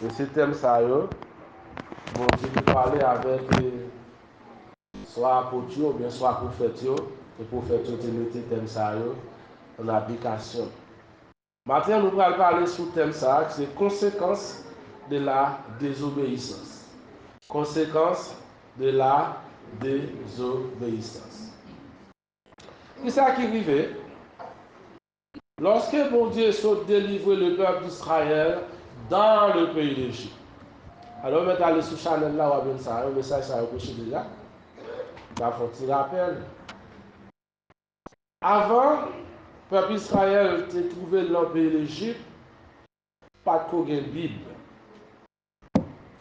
Et ces thèmes, ça, bon Dieu peut parler avec soit apôtres ou bien soit prophètes, et prophètes te mettent thème, ça, en application. Maintenant, nous allons parler sur le thème, ça, c'est conséquences de la désobéissance. Conséquences de la désobéissance. C'est ça qui arrive. Lorsque bon Dieu saute délivrer le peuple d'Israël dans le pays d'Égypte. Alors, on va aller sur Chanel là, on va ça, un message ça a couché déjà. On va faire un petit rappel. Avant, le peuple d'Israël était trouvé dans le pays d'Égypte, pas de Bible.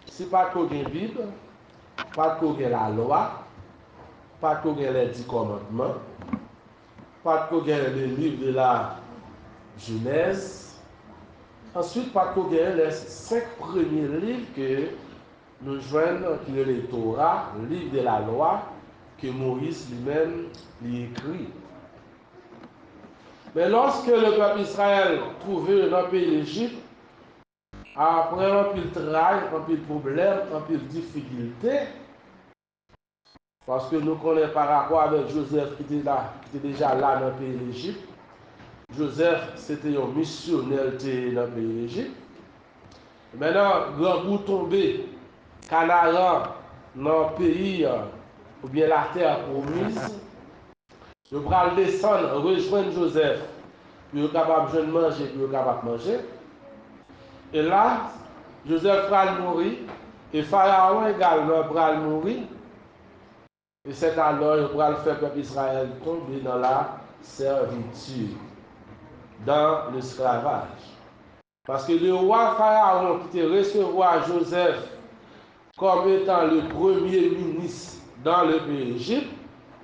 Si pas de Bible, pas de la loi, pas de les 10 commandements, pas de les livres de la Genèse. Ensuite, pas de les 5 premiers livres que nous joignons, qui est le Torah, le livre de la loi, que Moïse lui-même lui écrit. Mais lorsque le peuple d'Israël trouvait dans le pays d'Égypte, après un peu de travail, un peu de problème, un peu de difficulté, parce que nous connaissons par rapport avec Joseph qui était déjà là dans le pays d'Égypte. Joseph, c'était un missionnaire dans le pays d'Égypte. Maintenant, grand bout tombé, Canaan, dans le pays, ou bien la terre promise, je vais descendre, rejoindre Joseph, puis il est capable de manger, puis il est capable de manger. Et là, Joseph va mourir, et Pharaon également va mourir. Et c'est alors qu'il va faire le peuple d'Israël tomber dans la servitude, dans l'esclavage. Parce que le roi Pharaon qui était recevoir Joseph comme étant le premier ministre dans le pays d'Égypte,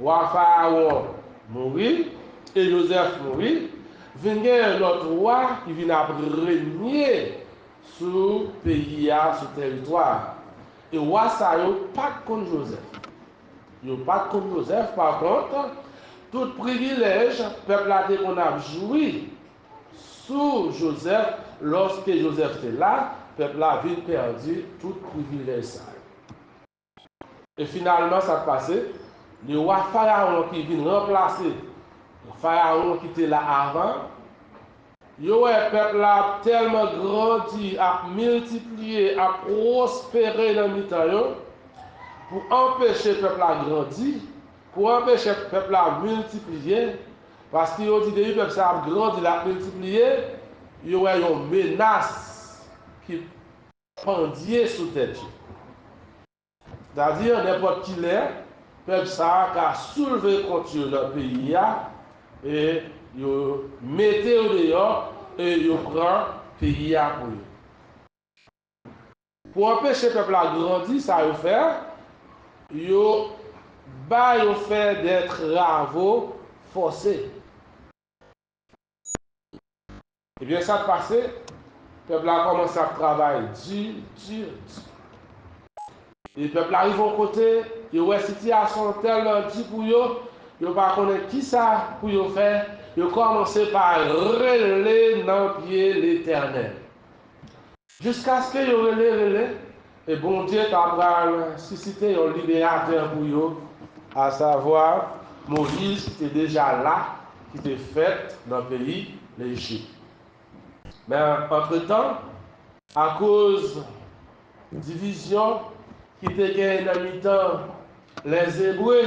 roi Pharaon mourit et Joseph mourit, vient un autre roi qui vient régner sur le pays, sur le territoire. Et le roi ça n'a pas contre Joseph. Il n'y a pas contre Joseph, par contre, tout privilège, le peuple a joui sous Joseph, lorsque Joseph était là, le peuple a perdu tout privilège. Et finalement, ça passé, le roi Pharaon qui vient remplacer le Pharaon qui était là avant, le peuple a tellement grandi, a multiplié, a prospéré dans le temps, pour empêcher le peuple à grandir, pour empêcher le peuple à multiplier, parce qu'il dit que le peuple a grandi, a multiplié, il y a une menace qui pendait sous tête. C'est-à-dire, n'importe qui l'est, le peuple a soulevé contre le pays et il mettait au dehors et il prend le pays pour eux. Pour empêcher le peuple à grandir, ça veut faire. Yo fait des travaux forcés. Et bien ça passé, le peuple a commencé à travailler dur. Et le peuple arrive au côté, il y a une situation tellement dure pour eux, ils ne pas connaître qui ça pour eux faire. Ils ont commencé par relayer dans le pied l'Éternel. Jusqu'à ce qu'ils relaient. Et bon Dieu t'a suscité un libérateur pour eux, à savoir Moïse qui était déjà là, qui était fait dans le pays l'Égypte. Mais entre-temps, à cause de division qui était gagnée dans le temps, les Hébreux,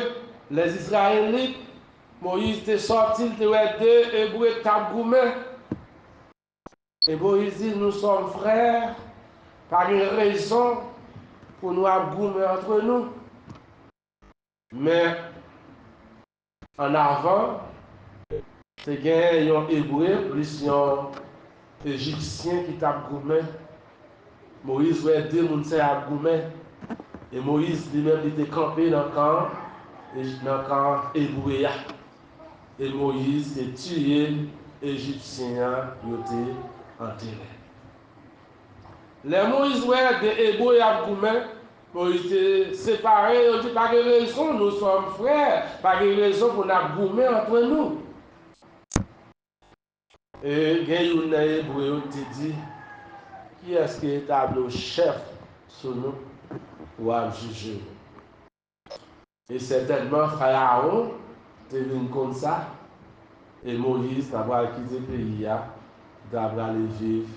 les Israélites, Moïse était sorti, il était deux Hébreux tabgoumés. Et Moïse dit, nous sommes frères, par une raison pour nous abgoumer entre nous. Mais en avant, c'est un hébreu plus un égyptien qui t'a goumé. Moïse ouais deux personnes à goumé. Et Moïse lui-même était campé dans le camp hébreu. Et Moïse est tué, égyptien, il était enterré. Les Moïse ouais des hébreux à goumé. Moïse était séparé, il dit pas de raison, nous sommes frères, pas de raison pour nous goumer entre nous. Et il y a un hébreu qui dit, qui est-ce qui est établi au chef sur nous pour juger. Et certainement, Pharaon, tu venu comme ça, et Moïse, tu as quitté le pays, tu as aller vivre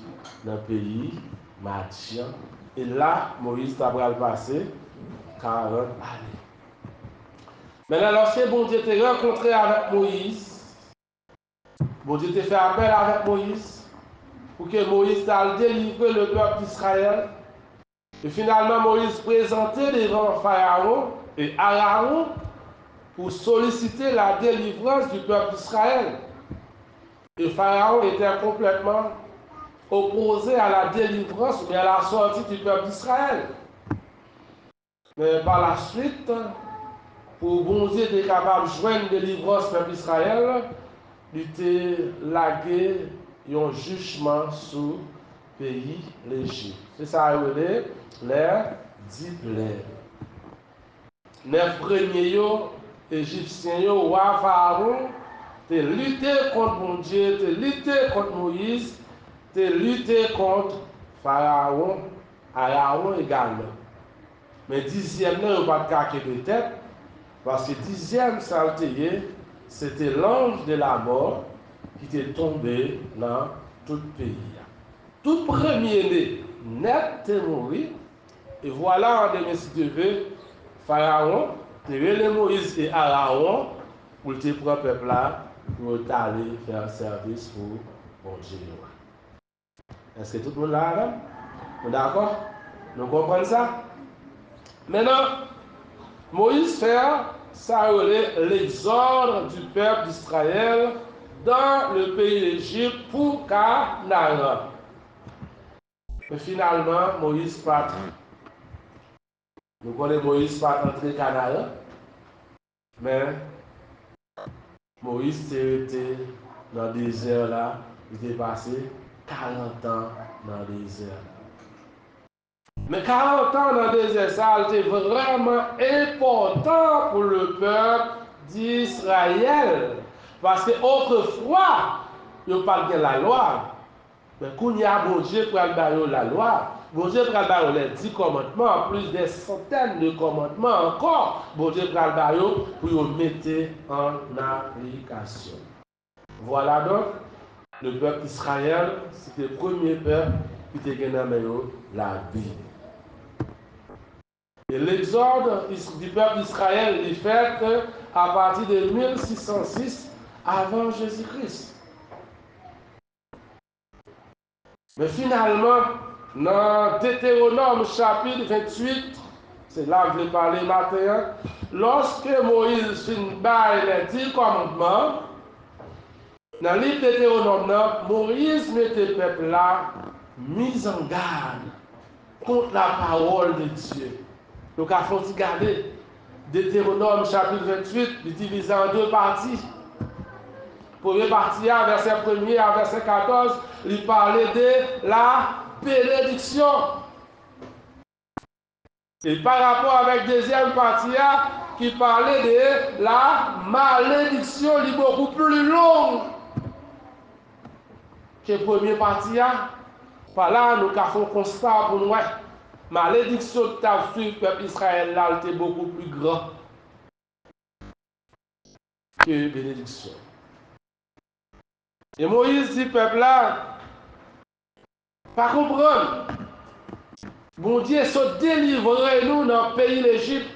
dans le pays, Madian. Et là, Moïse t'a passé 40 années. Maintenant, lorsque bon Dieu t'a rencontré avec Moïse, bon Dieu t'a fait appel avec Moïse, pour que Moïse t'a délivré le peuple d'Israël. Et finalement, Moïse présentait devant Pharaon et Aaron pour solliciter la délivrance du peuple d'Israël. Et Pharaon était complètement opposé à la délivrance, mais à la sortie du peuple d'Israël. Mais par la suite, pour bon Dieu être capable de joindre une délivrance du peuple d'Israël, il était lagué un jugement sur le pays l'Égypte. C'est ça, les 10 plaies. 9 premiers Égyptiens, roi Pharaon, tu lutté contre mon Dieu, tu lutté contre Moïse, tu lutté contre Pharaon, Aaron également. Mais 10e, il n'y a pas de caquet de tête, parce que 10e saltéé, c'était l'ange de la mort qui était tombé dans tout le pays. Tout premier-né, net est mort. Et voilà, en 2002, Pharaon, les Moïse et Aaron, pour te prendre le peuple là, pour aller faire service pour bon Dieu. Est-ce que tout le monde là? D'accord? Nous comprenons ça? Maintenant, Moïse fait ça l'exode du peuple d'Israël dans le pays d'Égypte pour Canaan. Mais finalement, Moïse part. Nous connaissons Moïse pas entrer Canaan, mais Moïse était dans le désert là, il était passé 40 ans dans le désert. Mais 40 ans dans le désert, ça était vraiment important pour le peuple d'Israël. Parce qu'autrefois, il n'y a pas de la loi. Mais quand il y a bon Dieu pour aller la loi, bon Dieu pour aller les 10 commandements, plus des centaines de commandements encore, bon Dieu pour aller pour les mettre en application. Voilà donc, le peuple d'Israël, c'était le premier peuple qui était gagné la Bible. Et l'exode du peuple d'Israël est fait à partir de 1606 avant Jésus-Christ. Mais finalement, dans Deutéronome chapitre 28, c'est là que je vais parler matin, lorsque Moïse finit les 10 commandements, dans le livre de Deutéronome, Moïse mettait le peuple là mis en garde contre la parole de Dieu. Donc, il faut regarder Deutéronome chapitre 28, il est divisé en deux parties. Première partie, verset 1er à verset 14, il parlait de la bénédiction. Et par rapport avec la deuxième partie, qui parlait de la malédiction, il est beaucoup plus longue que la première partie. Par là, nous avons fait un constat pour nous. Malédiction que tu as suivi, le peuple d'Israël, là, était beaucoup plus grand que bénédiction. Et Moïse dit, peuple là, pas comprendre. Bon Dieu se délivrer nous dans le pays d'Égypte.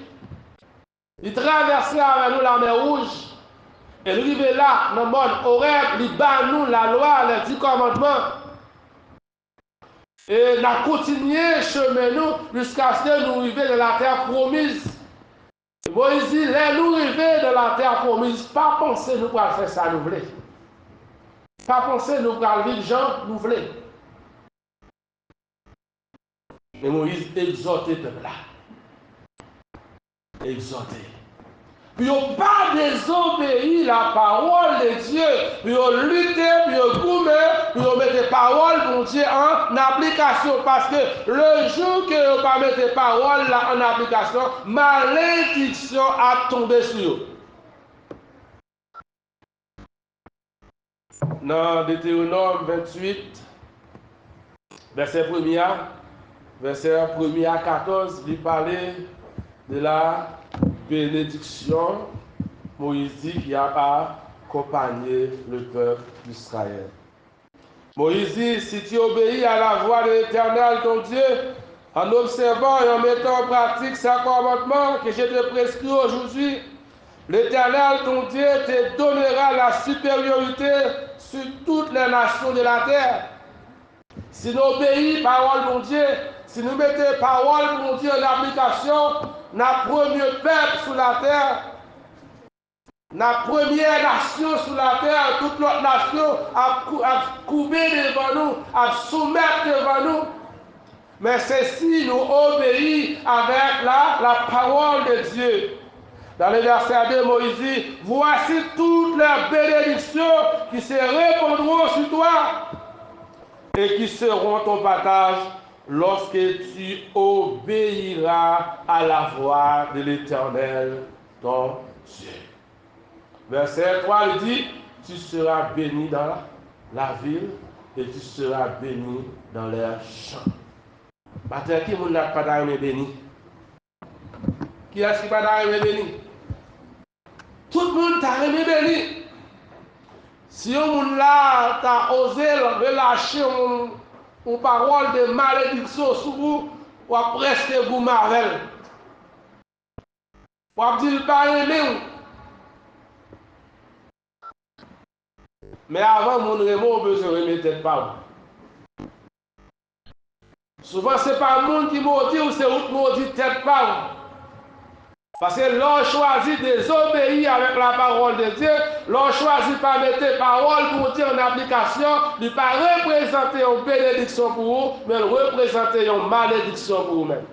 Il traversait avec nous la mer Rouge. Et il arrive là, dans le monde Horeb, il bat nous la loi, les 10 commandements. Et il a continué chemin nous jusqu'à ce que nous arrivions dans la terre promise. Et Moïse dit, là, nous arrivons dans la terre promise, pas penser nous pour faire ça, nous voulons. Pas penser nous pour vivre Jean, nous voulons. Et Moïse exhortait le peuple là. Exhorté. Puis ils n'ont pas désobéi la parole de Dieu. Puis ils ont lutté, puis ils ont goumé, puis ils ont mis les paroles de Dieu en application. Parce que le jour que ils n'ont pas mis les paroles là en application, malédiction a tombé sur eux. Dans Deutéronome 28, verset 1 à 14, il parlait de la bénédiction Moïse dit qui a accompagné le peuple d'Israël. Moïse dit, si tu obéis à la voix de l'Éternel, ton Dieu, en observant et en mettant en pratique ses commandements que je te prescris aujourd'hui, l'Éternel, ton Dieu, te donnera la supériorité sur toutes les nations de la terre. Si nous obéissons à la parole de mon Dieu, si nous mettons la parole de mon Dieu en application, notre premier peuple sur la terre, la première nation sur la terre, toute l'autre nation a courbé devant nous, a soumettre devant nous. Mais c'est si nous obéissons avec la parole de Dieu. Dans le verset 2, Moïse dit, voici toutes les bénédictions qui se répandront sur toi et qui seront ton partage lorsque tu obéiras à la voix de l'Éternel, ton Dieu. Verset 3, il dit, tu seras béni dans la ville et tu seras béni dans les champs. Maintenant, qui n'a pas d'armée béni? Qui est-ce qui n'a pas d'armée béni? Tout le monde t'a aimé béni. Si on là t'a osé relâcher une parole de malédiction sur vous, ou presque vous marvel. Ou dire pas aimé. Mais avant, mon remords, on peut se remettre pas. Souvent, ce n'est pas le monde qui maudit ou c'est l'autre maudit tête pas. Parce que l'on choisit de désobéir avec la parole de Dieu, l'on choisit de pas mettre la parole pour Dieu en application, de ne pas représenter une bénédiction pour vous, mais de représenter une malédiction pour vous-même.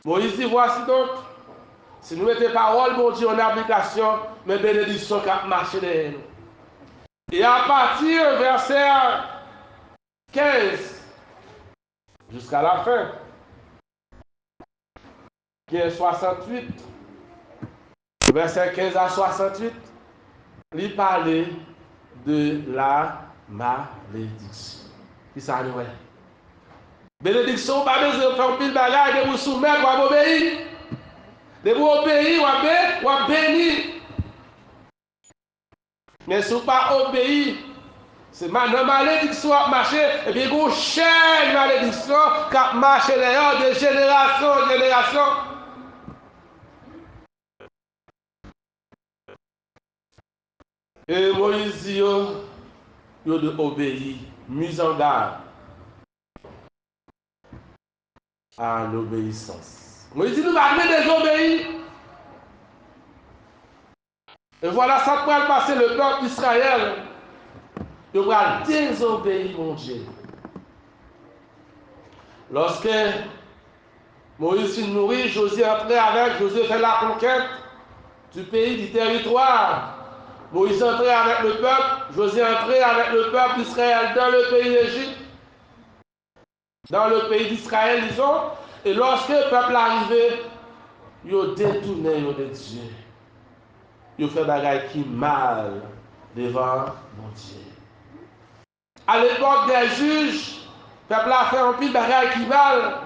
Moïse dit, voici donc, si nous mettons la parole pour Dieu en application, mais bénédiction qui a marché derrière nous. Et à partir du verset 15 jusqu'à la fin, qui est 68, verset 15 à 68, il parlait de la malédiction. Qui ça nous est? Bénédiction, pas besoin de faire pile bagaille, de vous soumettre, ou obéir. De vous obéir, ou bénir. Mais si vous pas obéir, c'est maintenant malédiction a marché, et puis vous chaîne malédiction qui a marché de génération en génération. Et Moïse dit, il de obéir, mise en garde à l'obéissance. Moïse dit, nous allons désobéir. Et voilà, ça pourrait passer le peuple d'Israël. Il va désobéir, mon Dieu. Lorsque Moïse fut nourri, Josué entrait avec, Josué fait la conquête du pays, du territoire. Moïse entrait avec le peuple, Josué entrait avec le peuple d'Israël dans le pays d'Égypte, dans le pays d'Israël, disons. Et lorsque le peuple arrivait, il a détourné de Dieu. Il a fait des choses qui mal devant mon Dieu. À l'époque des juges, le peuple a fait un pile de choses qui mal.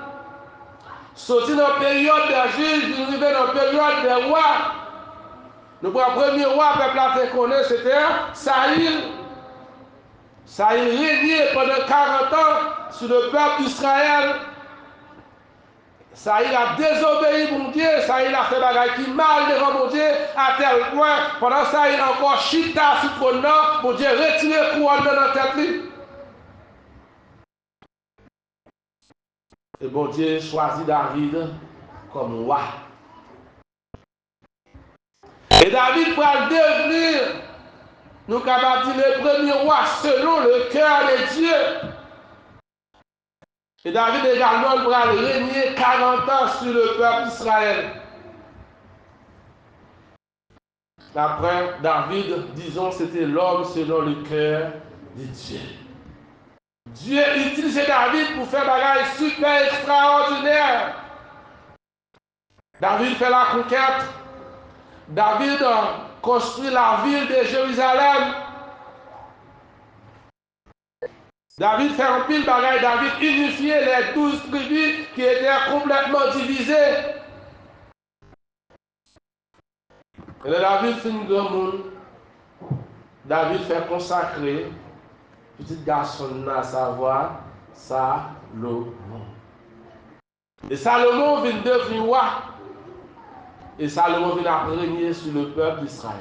Sorti dans la période des juges, il arrivait dans la période des rois. Le premier roi, le peuple a connu, c'était Saïl. Saïl régnait pendant 40 ans sur le peuple d'Israël. Saïl a désobéi mon Dieu, Saïl a fait des choses qui mal devant mon Dieu, à tel point, pendant Saïl encore chita sur le trône, mon Dieu retiré le couronne de notre tête. Et bon Dieu choisit David comme roi. Et David va devenir, nous capables de dire, le premier roi selon le cœur de Dieu. Et David également va régner 40 ans sur le peuple d'Israël. Après David, disons, c'était l'homme selon le cœur de Dieu. Dieu utilisait David pour faire des choses super extraordinaires. David fait la conquête. David construit la ville de Jérusalem. David fait un pile bagaille, David unifiait les 12 tribus qui étaient complètement divisées. Et là, David fait une grande monde. David fait consacrer petit garçon à savoir Salomon. Et Salomon vient devenir roi. Et Salomon vient régner sur le peuple d'Israël.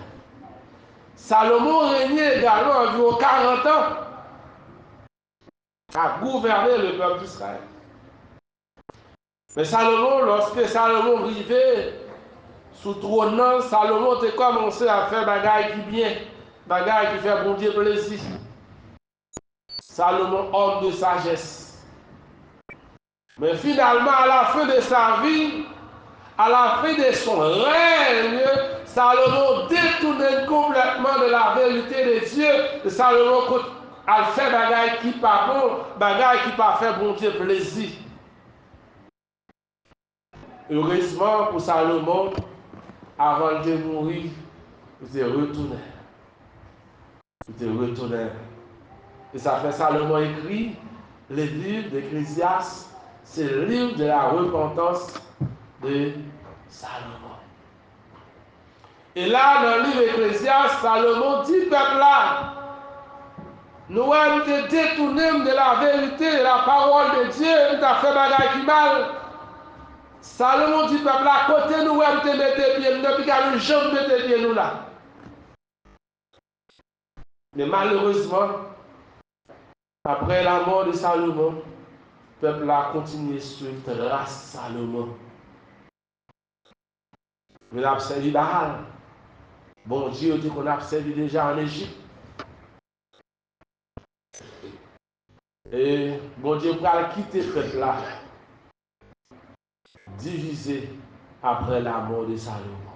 Salomon régnait également environ 40 ans à gouverner le peuple d'Israël. Mais Salomon, lorsque Salomon vivait sous trône, Salomon a commencé à faire bagaille qui bien, bagaille qui fait bon Dieu plaisir. Salomon, homme de sagesse. Mais finalement, à la fin de sa vie, à la fin de son règne, Salomon détournait complètement de la vérité de Dieu. Et Salomon a fait bagaille qui pas bon, bagaille qui pas fait bon Dieu plaisir. Heureusement pour Salomon, avant de mourir, il était retourné. Il était retourné. Et ça fait Salomon écrit le livre d'Ecclésiaste, c'est le livre de la repentance de Salomon. Et là, dans le livre d'Ecclésiaste, Salomon dit, peuple là, nous avons été détournés de la vérité, de la parole de Dieu, nous avons fait bagaille qui mal. Salomon dit, peuple là, côté nous avons été mettre pieds, nous depuis qu'à nous jamais mettre pieds nous là. Mais malheureusement, après la mort de Salomon, le peuple a continué sur la race Salomon. Il a servi Baal. Bon Dieu dit qu'on a servi déjà en Égypte. Et bon Dieu va quitter le peuple là, divisé après la mort de Salomon.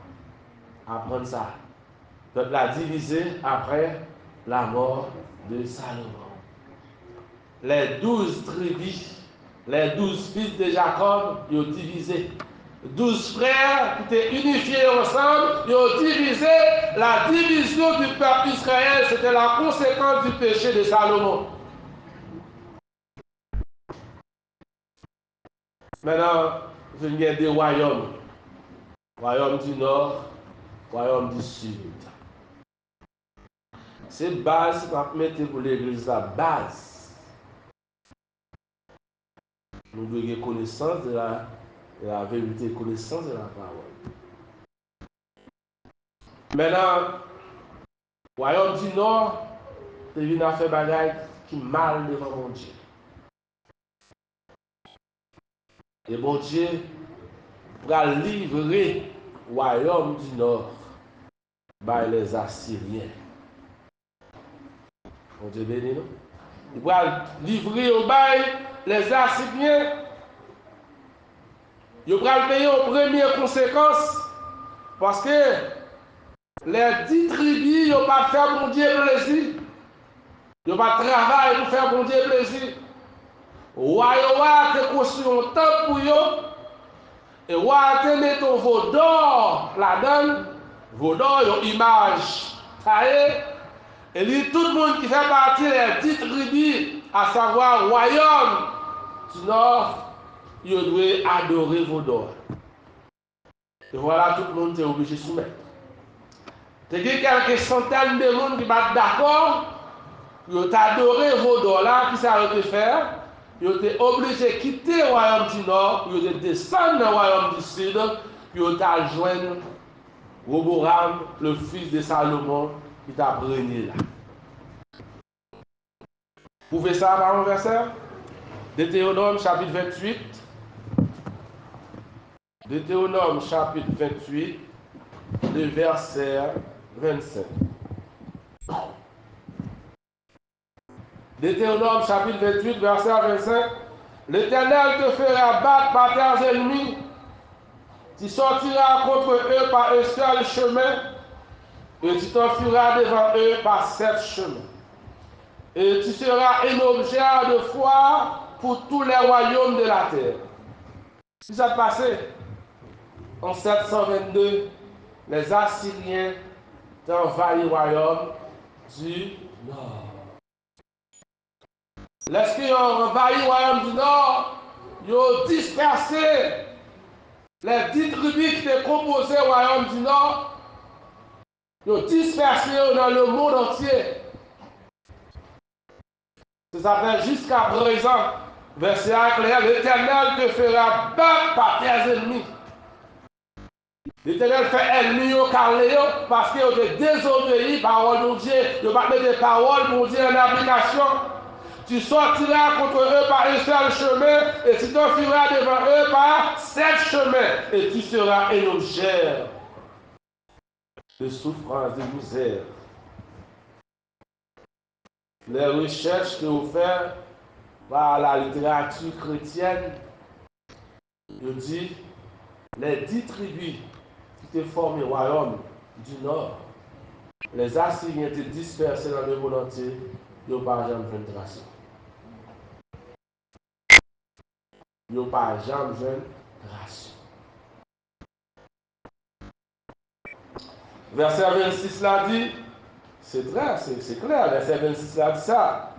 Apprendre ça. Le peuple a divisé après la mort de Salomon. Les 12 tribus, les 12 fils de Jacob, ils ont divisé. 12 frères qui étaient unifiés ensemble, ils ont divisé. La division du peuple d'Israël, c'était la conséquence du péché de Salomon. Maintenant, je viens des royaumes. Royaume du Nord, royaume du Sud. C'est base qu'on mettre pour l'église, la base. Nous devons avoir connaissance de la vérité, connaissance de la parole. Maintenant, royaume du Nord, c'est une affaire bagaille qui mal devant mon Dieu. Et mon Dieu va livrer le royaume du Nord par les Assyriens. Mon Dieu béni, non? Il va livrer au bail les Assyriens. Il va payer aux premières conséquences parce que les 10 tribus n'ont pas fait mon Dieu plaisir. Ils n'ont pas travaillé pour faire mon Dieu plaisir. Roi a construit un temple pour eux. Et roi a mis vos d'or là-dedans. Vos d'or, une image. Et lui, tout le monde qui fait partie des 10 tribus, à savoir le royaume du Nord, il doit adorer vos d'or. Et voilà, tout le monde est obligé de soumettre. Il y a quelques centaines de monde qui sont d'accord, ils ont adoré vos d'or là, qui ça veut faire? Ils ont été obligés de quitter le royaume du Nord, ils ont été descendre dans le royaume du Sud, puis ils ont été joindre Roboram, le fils de Salomon, qui t'a régné là. Vous pouvez ça par un verset? Deutéronome chapitre 28. Deutéronome chapitre 28, le verset 25. Deutéronome chapitre 28, verset 25. L'Éternel te fera battre par tes ennemis. Tu sortiras contre eux par un seul chemin, et tu t'enfuiras devant eux par 7 chemins. Et tu seras un objet de foi pour tous les royaumes de la terre. Si ça passé, en 722, les Assyriens ont envahi le royaume du Nord. Lorsqu'ils ont envahi le royaume du Nord, ils ont dispersé les 10 tribus qui étaient composées au royaume du Nord. Ils ont dispersé dans le monde entier. Ça s'appelle jusqu'à présent. Verset clair, l'Éternel te fera battre par tes ennemis. L'Éternel fait ennemi au carléo parce qu'ils ont désobéi parole de Dieu. Ils n'ont pas mis des paroles pour Dieu en application. Tu sortiras contre eux par un seul chemin et tu t'enfuiras devant eux par 7 chemins et tu seras un objet de souffrance, de misère. Les recherches que vous faites par la littérature chrétienne, je dis les 10 tribus qui étaient formées au royaume du Nord, les Assyriens étaient dispersés dans le monde entier, ils n'ont pas jamais fait de trace. Ils n'ont pas jamais fait de trace. Verset 26 là dit, c'est clair, verset 26 là dit ça.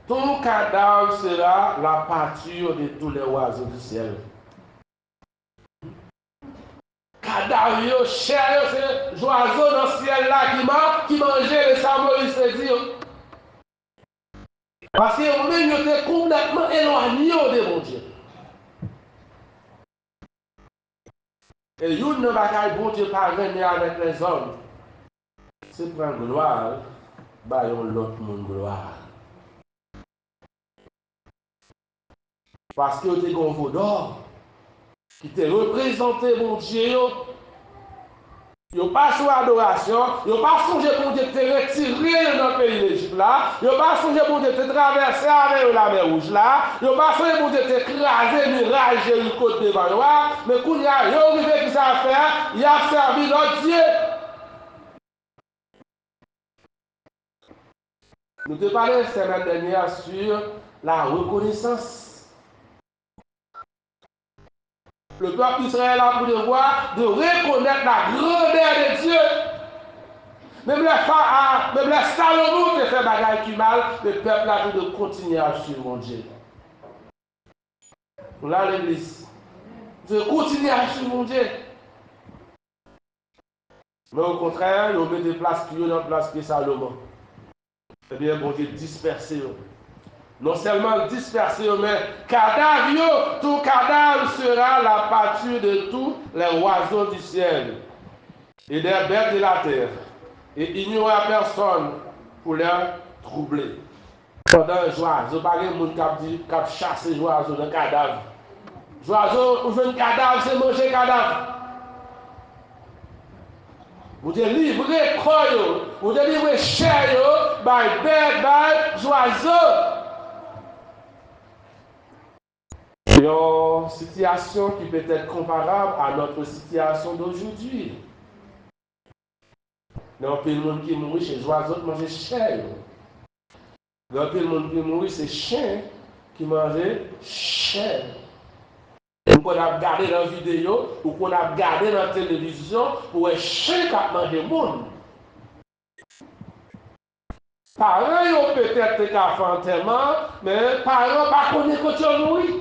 Ton cadavre sera la pâture de tous les oiseaux du ciel. Cadavre, chair, c'est les oiseaux dans le ciel là qui mangeaient les samoris, c'est dire. Parce que eux-mêmes étaient complètement éloignés de mon Dieu. Et une ne va pas bon Dieu parvenir avec les hommes. C'est prendre gloire, bah l'autre monde gloire. Parce que vous avez un veau d'or qui te représenté mon Dieu. Ils n'ont pas choisi adoration, ils n'ont pas songé pour Dieu te retirer dans le pays d'Égypte là, ils n'ont pas songé pour Dieu te traverser avec la mer rouge là, ils n'ont pas songé pour Dieu te craser, mirage Jéricho devant eux, mais quand il y a arrivé qui ça faire, il a servi notre Dieu. Nous te parlons la semaine dernière sur la reconnaissance. Le peuple d'Israël a pour devoir de reconnaître la grandeur de Dieu. Même les Salomon qui fait bagaille qui mal, le peuple a dit de continuer à suivre mon Dieu. Nous là l'église. De continuer à suivre mon Dieu. Mais au contraire, ils ont mis des places plus dans la place que Salomon. Eh bien, mon Dieu, dispersé. Non seulement dispersé, mais cadavre, tout cadavre sera la pâture de tous les oiseaux du ciel et des bêtes de la terre. Et il n'y aura personne pour les troubler. Pendant un oiseau, pas de monde qui a chassé les oiseaux dans le cadavre. Les oiseaux, vous faites un cadavre, c'est manger cadavre. Vous êtes livré quoi, vous êtes livré chair, par bêtes, par oiseaux. Une situation qui peut être comparable à notre situation d'aujourd'hui. Il y a un peu de monde qui mourit chez les oiseaux qui mangent chair. Il y a un peu de monde qui mourit, c'est chiens qui mangent chair. Ou qu'on a regardé dans la vidéo, ou qu'on a regardé dans la télévision, pour un chien qui a mangé le monde. Parents ont peut-être fait enterrement, mais parents ne connaissent pas quand ils ont mouru.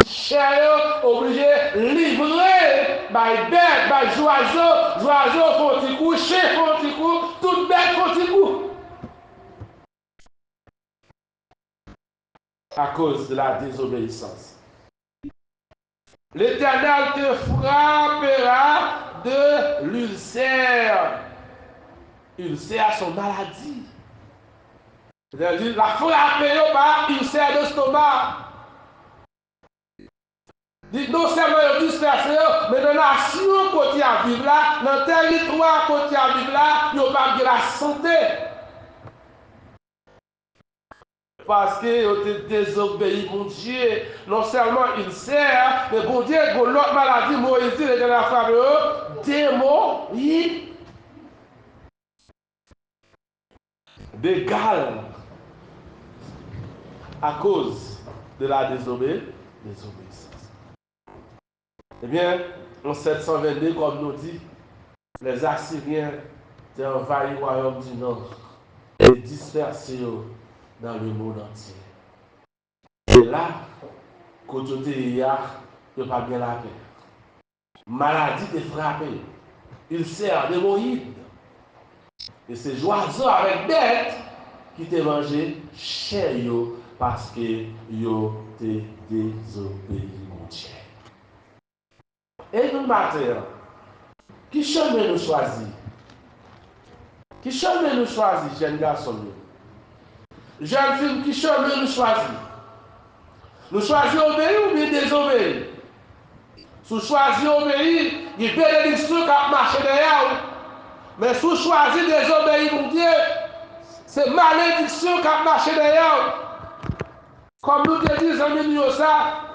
Chien obligé de livrer par bête, par oiseaux. Oiseaux font un petit coup, chien font un petit coup, toute bête font un petit coup. À cause de la désobéissance. L'Éternel te frappera de l'ulcère. Ulcère, son maladie. C'est-à-dire, la frappe par ulcère d'estomac. Dites non seulement ils dispersés, mais dans la nation côté à vivre là, dans le territoire côté à vivre là, ils n'ont pas de la santé. Parce qu'ils ont désobéi mon Dieu. Non seulement il sert, mais bon Dieu, pour l'autre maladie, Moïse, il est dans la famille, démoniaque. D'égal à cause de la désobéissance. Eh bien, en 722, comme nous dit, les Assyriens ont envahi le royaume du Nord. et disperser dans le monde entier. Et là, quand tu es pas bien la paix. Maladie te frappé. Il sert d'hémorroïdes. Et c'est oiseaux avec bête qui te mangé chez eux parce que yo te désobéi mon Dieu. Et nous matin, qui chemin nous choisit? Qui chemin nous choisit, jeune garçon? Jeune fille, qui chemin nous choisit? Nous choisissons obéir ou bien désobéir? Si vous choisissez obéir, il y a une bénédiction qui a marché derrière. Mais si vous choisissez désobéir, mon Dieu, c'est malédiction qui a marché derrière. Comme nous te disons, nous ça,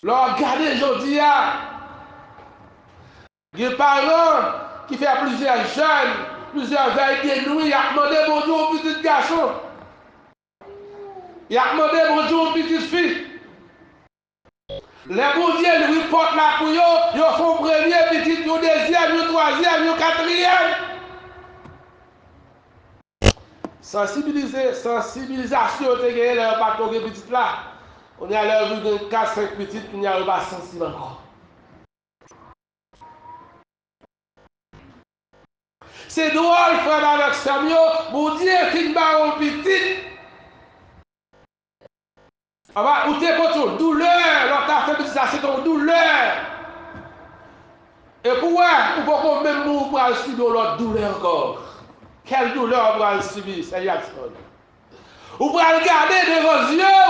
regardez aujourd'hui, il y a des parents qui font plusieurs jeunes, plusieurs veilles de nuit, il a demandé bonjour aux petits garçons. Il a demandé bonjour aux petites filles. Les bons dieux lui portent la couille, ils font premier, petit, ils deuxième, ils troisième, ils quatrième. Sensibilisation, c'est que les pas de petites là. On est à l'heure de 4-5 petites, il n'y a pas sensible encore. C'est drôle, frère, avec Samuel, mon Dieu, qui m'a un petit. Ou t'es contre une douleur, l'autre a fait ça, c'est une douleur. Et pourquoi même nous pour subir l'autre douleur encore? Quelle douleur on va subir, c'est Jackson. Ou pour regarder devant les yeux,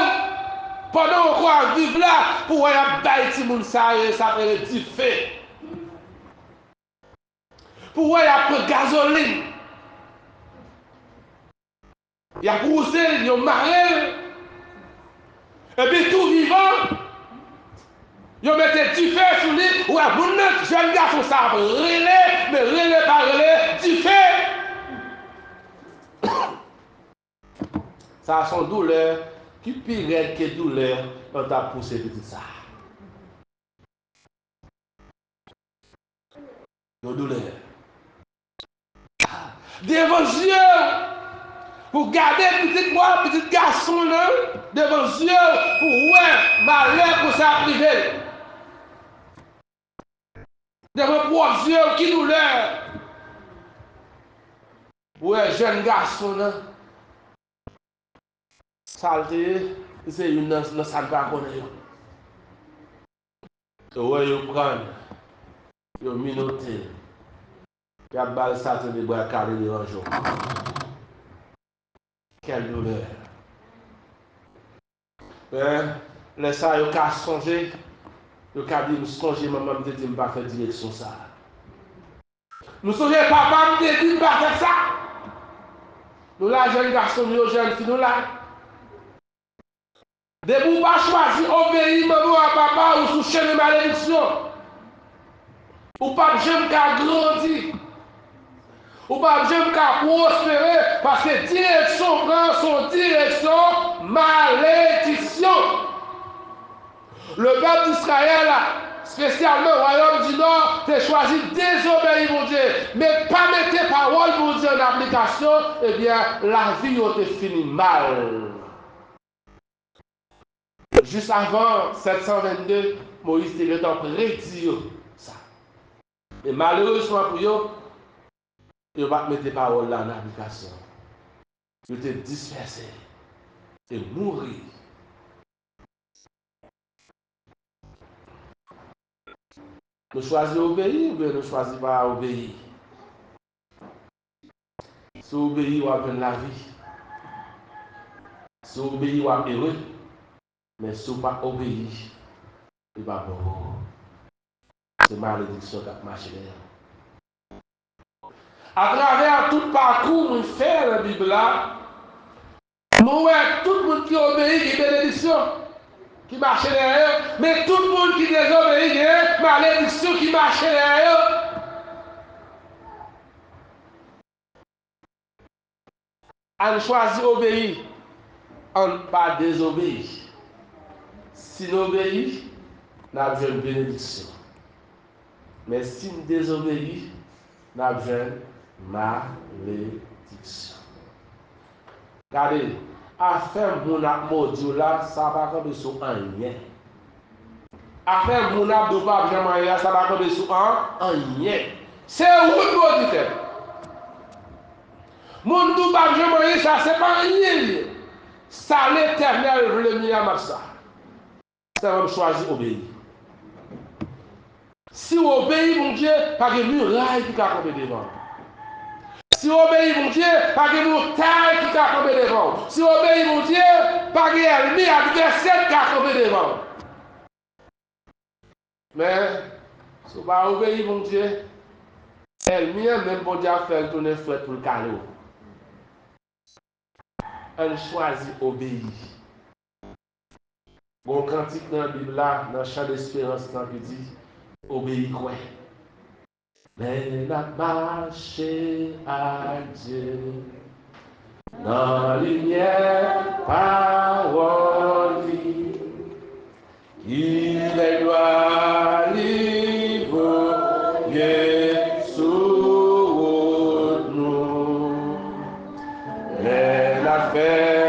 pendant qu'on vivre là, pour voir un bail de monde ça fait du feu. Pour voir un peu de gasoline. Il y a poussé, il y a maré. Et puis tout vivant, ils mettent du feu sur lui, ou un bon jeune garçon, ça relais, mais relais par relais, du feu. Ça a son douleur, qui pire que douleur, quand tu as poussé petit ça. Nos douleurs. Devant Dieu, pour garder petit moi, petit garçon là, devant Dieu, pour ouais, malheur pour ça privé. Devant pour Dieu, qui douleur. Ouais, jeune garçon là. Saleté, c'est une dans ça ne pas connaître. Ouais, ils prennent, ils minotent. Il y a balle ça de bois carré de jour. Quelle douleur. Les ça, ils ont songé, ils ont dit, songer, maman me dit, je ne vais pas faire direction ça. Nous songez, papa me dit, je ne vais pas faire ça. Nous là, jeunes garçons, nous jeunes filles, nous là. De vous pas choisir obéir maman à papa ou sous chemin de malédiction. Ou pas jamais qu'à grandir. Ou pas jamais qu'à prospérer parce que direction prend son direction malédiction. Le peuple d'Israël, spécialement le royaume du Nord, t'es choisi désobéir mon Dieu. Mais pas mettre parole mon Dieu en application, eh bien la vie a été finie mal. Juste avant 722, Moïse était en prédit ça. Et malheureusement pour eux, ils ne vont pas mettre les paroles là en application. Ils étaient dispersés et mourir. Nous choisissons d'obéir ou bien nous choisissons pas obéir? Si vous obéissez, vous avez la vie. Si vous obéissez, vous êtes heureux. Mais si vous pas obéir, il va pas bon. C'est malédiction qui a marché derrière. À travers tout parcours nous fait la Bible là, nous voyons tout le monde qui obéit qui bénédiction, qui marche derrière, mais tout le monde qui désobéit qui est malédiction qui marche derrière. On choisit obéir, on ne pas désobéir. Si nous obéissons, nous avons une bénédiction. Mais si nous désobéissons, nous avons une malédiction. Regardez, affaire mon maudit là, ça va comme sur rien. Affaire mon abdou pas jamais ça va comme sur rien. C'est où maudit. Mon dou pas jamais ça c'est pas rien. Ça l'Éternel veut le à ça. Ça va choisir obéir. Si vous obéissez mon Dieu, pas de muraille qui va tomber devant. Si vous obéissez mon Dieu, pas de montagne qui va tomber devant. Si vous obéissez mon Dieu, pas de ennemi adversaire qui va tomber devant. Mais si vous ne pas obéissez mon Dieu, ennemi même bon Dieu a fait le tourner fouet pour le calot. On choisit obéir. Bon cantique dans la Bible là, dans le champ d'espérance, qui dit obéis quoi. Mais la marche à Dieu dans la lumière parole, il est loin livrer sous nous. Mais la faire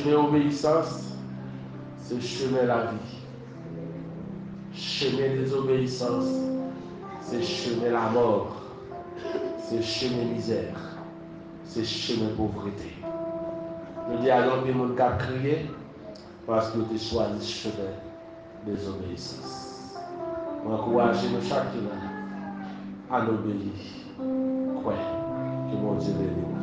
chemin obéissance, c'est chemin la vie. Chemin désobéissance, c'est chemin la mort. C'est chemin misère. C'est chemin pauvreté. Je dis à l'homme que mon cap crier parce que tu choisi chemin désobéissance. Encouragez nous chacun à l'obéir. Quoi que mon Dieu bénisse.